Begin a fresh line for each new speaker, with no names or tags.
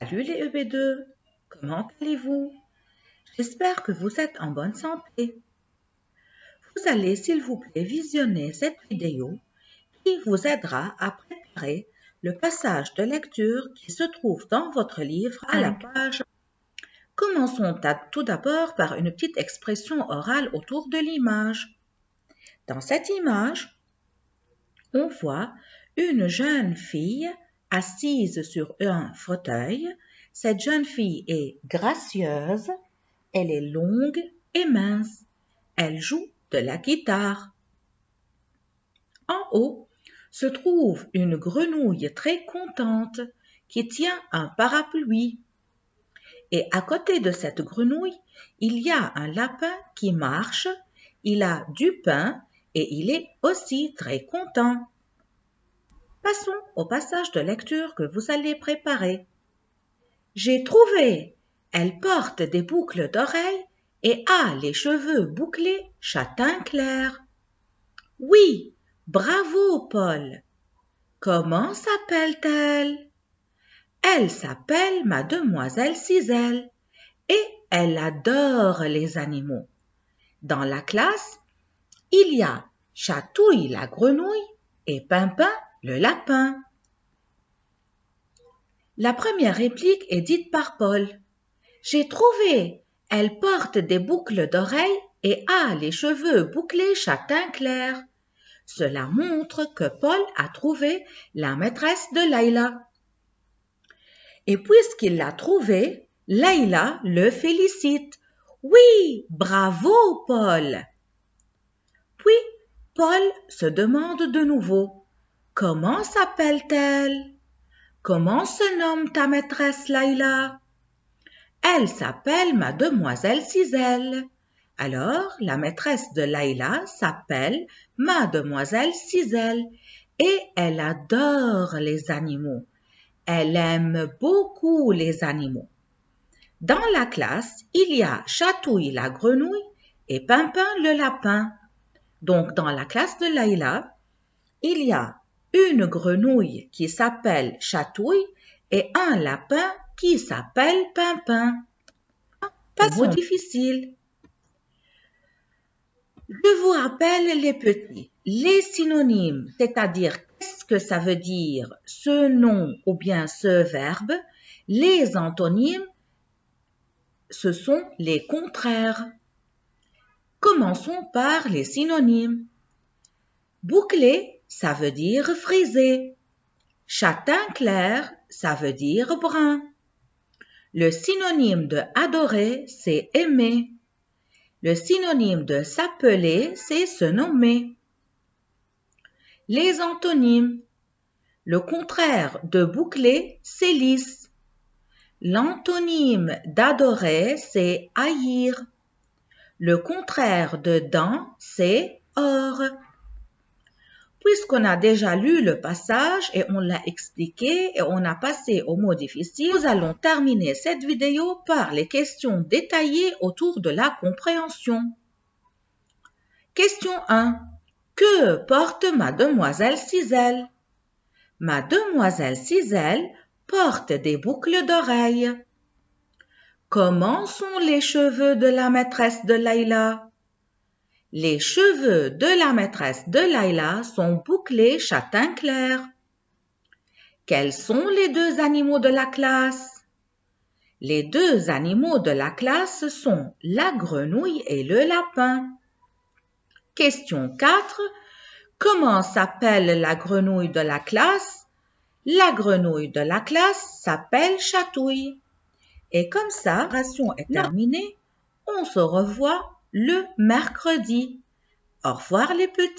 Salut les EB2, comment allez-vous? J'espère que vous êtes en bonne santé. Vous allez s'il vous plaît visionner cette vidéo qui vous aidera à préparer le passage de lecture qui se trouve dans votre livre à la page. Commençons tout d'abord par une petite expression orale autour de l'image. Dans cette image, on voit une jeune fille assise sur un fauteuil. Cette jeune fille est gracieuse, elle est longue et mince. Elle joue de la guitare. En haut se trouve une grenouille très contente qui tient un parapluie. Et à côté de cette grenouille, il y a un lapin qui marche, il a du pain et il est aussi très content. Passons au passage de lecture que vous allez préparer. J'ai trouvé, elle porte des boucles d'oreilles et a les cheveux bouclés châtain clair. Oui, bravo Paul. Comment s'appelle-t-elle? Elle s'appelle Mademoiselle Ciselle et elle adore les animaux. Dans la classe, il y a Chatouille la grenouille et Pimpin le lapin. La première réplique est dite par Paul. J'ai trouvé, elle porte des boucles d'oreilles et a les cheveux bouclés châtain clair. Cela montre que Paul a trouvé la maîtresse de Layla. Et puisqu'il l'a trouvée, Layla le félicite. Oui, bravo Paul. Puis Paul se demande de nouveau, comment s'appelle-t-elle? Comment se nomme ta maîtresse Layla? Elle s'appelle Mademoiselle Ciselle. Alors, la maîtresse de Layla s'appelle Mademoiselle Ciselle et elle adore les animaux. Elle aime beaucoup les animaux. Dans la classe, il y a Chatouille la grenouille et Pimpin le lapin. Donc, dans la classe de Layla, il y a une grenouille qui s'appelle Chatouille et un lapin qui s'appelle Pimpin. Passons difficile. Je vous rappelle les petits. Les synonymes, c'est-à-dire qu'est-ce que ça veut dire ce nom ou bien ce verbe. Les antonymes, ce sont les contraires. Commençons par les synonymes. Bouclé, ça veut dire frisé. Châtain clair, ça veut dire brun. Le synonyme de adorer, c'est aimer. Le synonyme de s'appeler, c'est se nommer. Les antonymes. Le contraire de boucler, c'est lisse. L'antonyme d'adorer, c'est haïr. Le contraire de dent, c'est or. Puisqu'on a déjà lu le passage et on l'a expliqué et on a passé aux mots difficiles, nous allons terminer cette vidéo par les questions détaillées autour de la compréhension. Question 1. Que porte Mademoiselle Ciselle? Mademoiselle Ciselle porte des boucles d'oreilles. Comment sont les cheveux de la maîtresse de Layla? Les cheveux de la maîtresse de Layla sont bouclés châtain clair. Quels sont les deux animaux de la classe? Les deux animaux de la classe sont la grenouille et le lapin. Question 4. Comment s'appelle la grenouille de la classe? La grenouille de la classe s'appelle Chatouille. Et comme ça, la ration est terminée. On se revoit le mercredi. Au revoir les petits.